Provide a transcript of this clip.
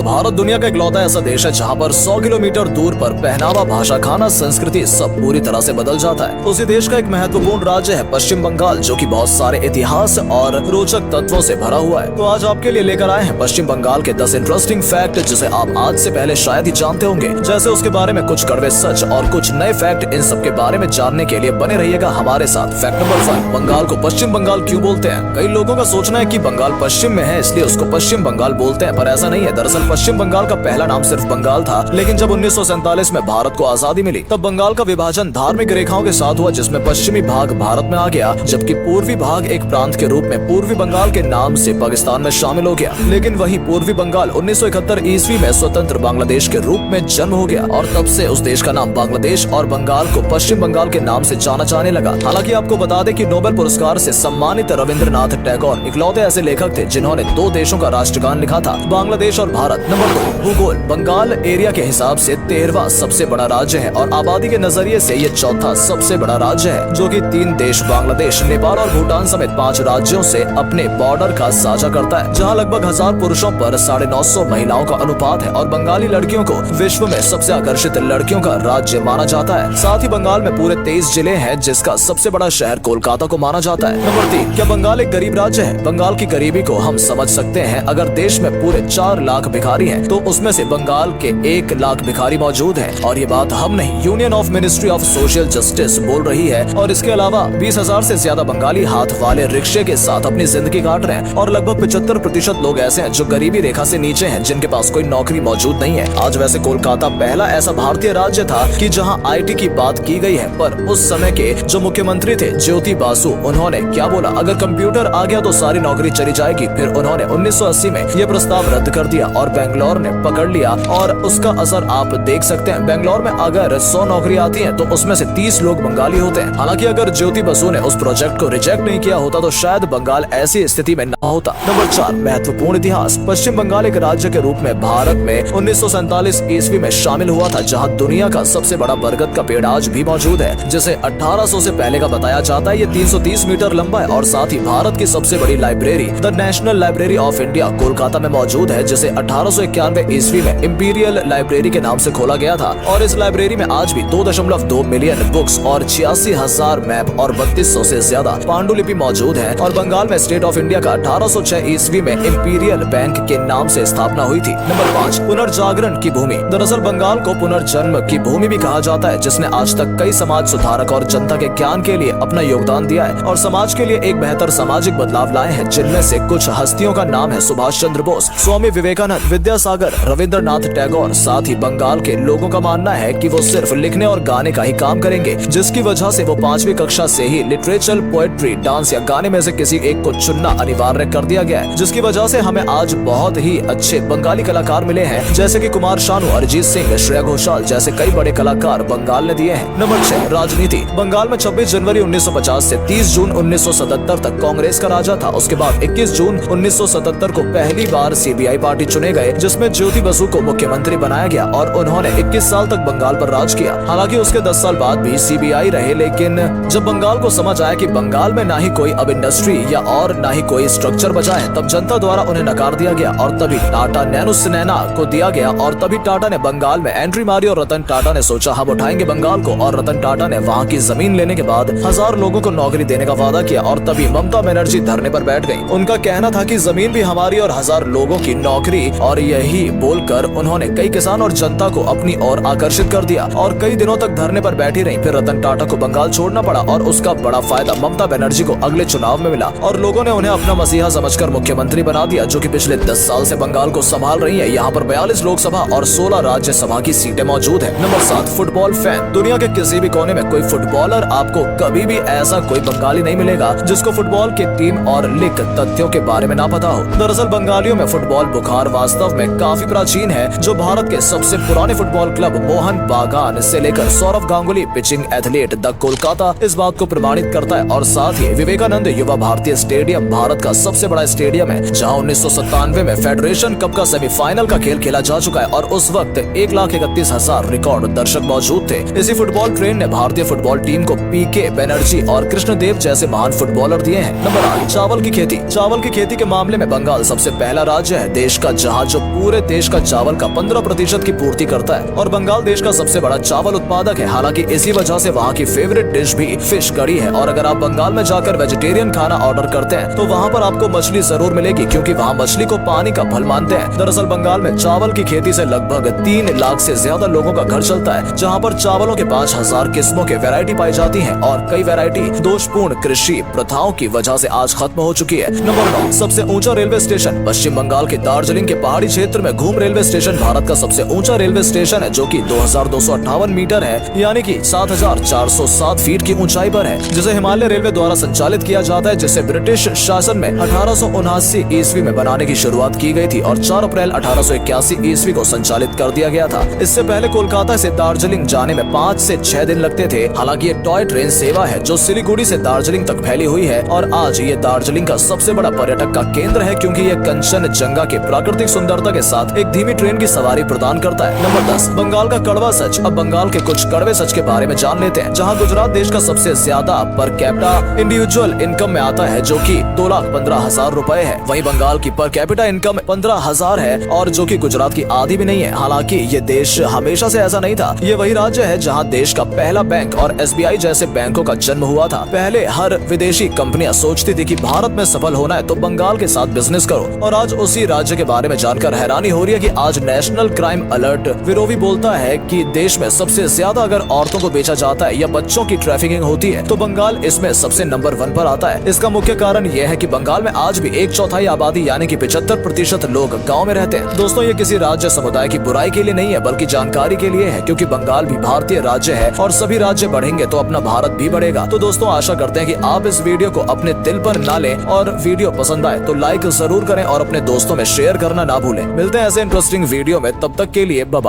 भारत दुनिया का इकलौता ऐसा देश है जहाँ पर 100 किलोमीटर दूर पर पहनावा, भाषा, खाना, संस्कृति सब पूरी तरह से बदल जाता है। उसी देश का एक महत्वपूर्ण राज्य है पश्चिम बंगाल, जो कि बहुत सारे इतिहास और रोचक तत्वों से भरा हुआ है। तो आज आपके लिए लेकर आए हैं पश्चिम बंगाल के 10 इंटरेस्टिंग फैक्ट, जिसे आप आज से पहले शायद ही जानते होंगे। जैसे उसके बारे में कुछ कड़वे सच और कुछ नए फैक्ट, इन सब के बारे में जानने के लिए बने रहिएगा हमारे साथ। फैक्ट नंबर 1, बंगाल को पश्चिम बंगाल क्यों बोलते हैं? कई लोगों का सोचना है कि बंगाल पश्चिम में है इसलिए उसको पश्चिम बंगाल बोलते हैं, पर ऐसा नहीं है। दरअसल पश्चिम बंगाल का पहला नाम सिर्फ बंगाल था, लेकिन जब 1947 में भारत को आजादी मिली तब बंगाल का विभाजन धार्मिक रेखाओं के साथ हुआ, जिसमें पश्चिमी भाग भारत में आ गया, जबकि पूर्वी भाग एक प्रांत के रूप में पूर्वी बंगाल के नाम से पाकिस्तान में शामिल हो गया। लेकिन वही पूर्वी बंगाल 1971 ईस्वी में स्वतंत्र बांग्लादेश के रूप में जन्म हो गया और तब से उस देश का नाम बांग्लादेश और बंगाल को पश्चिम बंगाल के नाम से जाना जाने लगा। हालांकि आपको बता दें कि नोबेल पुरस्कार से सम्मानित रविंद्रनाथ टैगोर इकलौते ऐसे लेखक थे जिन्होंने 2 देशों का राष्ट्रगान लिखा था, बांग्लादेश और भारत। नंबर 2, भूगोल। बंगाल एरिया के हिसाब से 13वां सबसे बड़ा राज्य है और आबादी के नजरिए से ये चौथा सबसे बड़ा राज्य है, जो कि 3 देश बांग्लादेश, नेपाल और भूटान समेत 5 राज्यों से अपने बॉर्डर का साझा करता है, जहां लगभग 1000 पुरुषों पर 950 महिलाओं का अनुपात है और बंगाली लड़कियों को विश्व में सबसे आकर्षित लड़कियों का राज्य माना जाता है। साथ ही बंगाल में पूरे 23 जिले हैं, जिसका सबसे बड़ा शहर कोलकाता को माना जाता है। नंबर 3, क्या बंगाल एक गरीब राज्य है? बंगाल की गरीबी को हम समझ सकते हैं। अगर देश में पूरे 4 लाख भिखारी हैं, तो उसमें से बंगाल के 1 लाख भिखारी मौजूद हैं। और ये बात हम नहीं, union of ministry of social justice बोल रही है। और इसके अलावा 20,000 से ज्यादा बंगाली हाथ वाले रिक्शे के साथ अपनी जिंदगी काट रहे हैं और लगभग 75% लोग ऐसे हैं जो गरीबी रेखा से नीचे हैं, जिनके पास कोई नौकरी मौजूद नहीं है। आज वैसे कोलकाता पहला ऐसा भारतीय राज्य था कि जहां आईटी की बात की गई है, पर उस समय के जो मुख्यमंत्री थे ज्योति बासु, उन्होंने क्या बोला, अगर कंप्यूटर आ गया तो सारी नौकरी चली जाएगी। फिर उन्होंने 1980 में ये प्रस्ताव रद्द कर दिया और बेंगलोर ने पकड़ लिया और उसका असर आप देख सकते हैं। बेंगलोर में अगर 100 नौकरी आती हैं तो उसमें से 30 लोग बंगाली होते हैं। हालांकि अगर ज्योति बसु ने उस प्रोजेक्ट को रिजेक्ट नहीं किया होता तो शायद बंगाल ऐसी स्थिति में न होता। नंबर 4, महत्वपूर्ण इतिहास। पश्चिम बंगाल एक राज्य के रूप में भारत में 1947 ईस्वी में शामिल हुआ था, जहां दुनिया का सबसे बड़ा बरगद का पेड़ आज भी मौजूद है, जिसे 1800 से पहले का बताया जाता है। ये 330 मीटर लंबा है और साथ ही भारत की सबसे बड़ी library the national library of India Kolkata में मौजूद है, जिसे 1891 ईस्वी में इंपीरियल लाइब्रेरी के नाम से खोला गया था। और इस लाइब्रेरी में आज भी 2.2 मिलियन बुक्स और 86,000 मैप और 3200 से ज्यादा पांडुलिपि मौजूद है। और बंगाल में स्टेट ऑफ इंडिया का 1806 ईस्वी में इंपीरियल बैंक के नाम से स्थापना हुई थी। नंबर 5, पुनर्जागरण की भूमि। दरअसल बंगाल को पुनर्जन्म की भूमि भी कहा जाता है, जिसने आज तक कई समाज सुधारक और जनता के ज्ञान के लिए अपना योगदान दिया है और समाज के लिए एक बेहतर सामाजिक बदलाव लाए हैं, जिनमें से कुछ हस्तियों का नाम है सुभाष चंद्र बोस, स्वामी विवेकानंद, विद्यासागर, रविंद्रनाथ टैगोर। साथ ही बंगाल के लोगों का मानना है कि वो सिर्फ लिखने और गाने का ही काम करेंगे, जिसकी वजह से वो 5वीं कक्षा से ही लिटरेचर, पोएट्री, डांस या गाने में से किसी एक को चुनना अनिवार्य कर दिया गया है, जिसकी वजह से हमें आज बहुत ही अच्छे बंगाली कलाकार मिले हैं, जैसे कि कुमार शानू, अरिजीत सिंह, श्रेया घोषाल जैसे कई बड़े कलाकार बंगाल ने दिए हैं। नंबर 6, राजनीति। बंगाल में 26 जनवरी 1950 से 30 जून 1977 तक कांग्रेस का राजा था। उसके बाद 21 जून 1977 को पहली बार सीबीआई पार्टी चुने गए, जिसमें ज्योति बसु को मुख्यमंत्री बनाया गया और उन्होंने 21 साल तक बंगाल पर राज किया। हालांकि उसके 10 साल बाद भी सीबीआई रहे, लेकिन जब बंगाल को समझ आया कि बंगाल में ना ही कोई अब इंडस्ट्री या और ना ही कोई स्ट्रक्चर बचा है, तब जनता द्वारा उन्हें नकार दिया गया और तभी टाटा नैनो सिनेना को दिया गया और तभी टाटा ने बंगाल में एंट्री मारी और रतन टाटा ने सोचा हम उठाएंगे बंगाल को। और रतन टाटा ने वहाँ की जमीन लेने के बाद 1000 लोगों को नौकरी देने का वादा किया और तभी ममता बनर्जी धरने पर बैठ गई। उनका कहना था कि जमीन भी हमारी और 1000 लोगों की नौकरी, और यही बोलकर उन्होंने कई किसान और जनता को अपनी ओर आकर्षित कर दिया और कई दिनों तक धरने पर बैठी रही। फिर रतन टाटा को बंगाल छोड़ना पड़ा और उसका बड़ा फायदा ममता बनर्जी को अगले चुनाव में मिला और लोगों ने उन्हें अपना मसीहा समझकर मुख्यमंत्री बना दिया, जो कि पिछले 10 साल से बंगाल को संभाल रही है। यहाँ पर 42 लोकसभा और 16 राज्यसभा की सीटें मौजूद है। Number 7, football fan. दुनिया के किसी भी कोने में कोई फुटबॉलर, आपको कभी भी ऐसा कोई बंगाली नहीं मिलेगा जिसको फुटबॉल की टीम और लीग तथ्यों के बारे में ना पता हो। दरअसल बंगालियों में फुटबॉल बुखार वास्तव में काफी प्राचीन है, जो भारत के सबसे पुराने फुटबॉल क्लब मोहन बागान से लेकर Sourav Ganguly pitching athlete the Kolkata इस बात को प्रमाणित करता है। और साथ ही विवेकानंद युवा भारतीय स्टेडियम भारत का सबसे बड़ा स्टेडियम है, जहां 1997 में फेडरेशन कप का सेमीफाइनल का खेल खेला जा चुका है और उस वक्त 1,31,000 रिकॉर्ड दर्शक मौजूद थे। इसी फुटबॉल ट्रेन ने भारतीय फुटबॉल टीम को पीके बनर्जी और कृष्णदेव जैसे महान फुटबॉलर दिए हैं। नंबर 8, चावल की खेती। चावल की खेती के मामले में बंगाल सबसे पहला राज्य है देश का, जहां जो पूरे देश का चावल का 15% की पूर्ति करता है और बंगाल देश का सबसे बड़ा चावल उत्पादक है। हालांकि इसी वजह से वहाँ की फेवरेट डिश भी फिश करी है। और अगर आप बंगाल में जाकर वेजिटेरियन खाना ऑर्डर करते हैं तो वहाँ पर आपको मछली जरूर मिलेगी, क्योंकि वहाँ मछली को पानी का फल मानते हैं। दरअसल बंगाल में चावल की खेती से लगभग 3 लाख से ज्यादा लोगों का घर चलता है, जहाँ पर चावलों के 5,000 किस्मों के वैरायटी पाई जाती है और कई वैरायटी दोषपूर्ण कृषि प्रथाओं की वजह से आज खत्म हो चुकी है। नंबर 9, सबसे ऊंचा रेलवे स्टेशन। पश्चिम बंगाल के दार्जिलिंग के पहाड़ी क्षेत्र में घूम रेलवे स्टेशन भारत का सबसे ऊंचा रेलवे स्टेशन है, जो कि 2258 मीटर है, यानी कि 7,407 फीट की ऊंचाई पर है, जिसे हिमालय रेलवे द्वारा संचालित किया जाता है, जिसे ब्रिटिश शासन में 1879 ईस्वी में बनाने की शुरुआत की गई थी और 4 अप्रैल 1881 ईस्वी को संचालित कर दिया गया था। इससे पहले कोलकाता से दार्जिलिंग जाने में 5 से 6 दिन लगते थे। हालांकि ये टॉय ट्रेन सेवा है जो सिलीगुड़ी से दार्जिलिंग तक फैली हुई है और आज ये दार्जिलिंग का सबसे बड़ा पर्यटक का केंद्र है, क्योंकि ये कंचनजंगा के प्राकृतिक सुंदरता के साथ एक धीमी ट्रेन की सवारी प्रदान करता है। नंबर 10, बंगाल का कड़वा सच। अब बंगाल के कुछ कड़वे सच के बारे में जान लेते हैं। जहां गुजरात देश का सबसे ज्यादा पर कैपिटा इंडिविजुअल इनकम में आता है, जो कि 2,15,000 रुपए है। वहीं बंगाल की पर कैपिटा इनकम 15,000 है और जो कि गुजरात की आधी भी नहीं है। हालांकि ये देश हमेशा से ऐसा नहीं था। ये वही राज्य है जहां देश का पहला बैंक और SBI जैसे बैंकों का जन्म हुआ था। पहले हर विदेशी कंपनियां सोचती थी कि भारत में सफल होना है तो बंगाल के साथ बिजनेस करो, और आज उसी राज्य के बारे में जानकर हैरानी हो रही है कि आज नेशनल क्राइम अलर्ट ब्यूरो भी बोलता है कि देश में सबसे ज्यादा अगर औरतों को बेचा जाता है या बच्चों की ट्रैफिकिंग होती है तो बंगाल इसमें सबसे नंबर 1 पर आता है। इसका मुख्य कारण यह है कि बंगाल में आज भी 1/4 आबादी यानी कि 75% लोग गाँव में रहते हैं। दोस्तों, ये किसी राज्य समुदाय की बुराई के लिए नहीं है, बल्कि जानकारी के लिए है, क्योंकि बंगाल भी भारतीय राज्य है और सभी राज्य बढ़ेंगे तो अपना भारत भी बढ़ेगा। तो दोस्तों, आशा करते हैं कि आप इस वीडियो को अपने दिल पर ना लें और वीडियो पसंद आए तो लाइक जरूर करें और अपने दोस्तों में शेयर करना ना भूलें। मिलते हैं ऐसे इंटरेस्टिंग वीडियो में, तब तक के लिए बाय।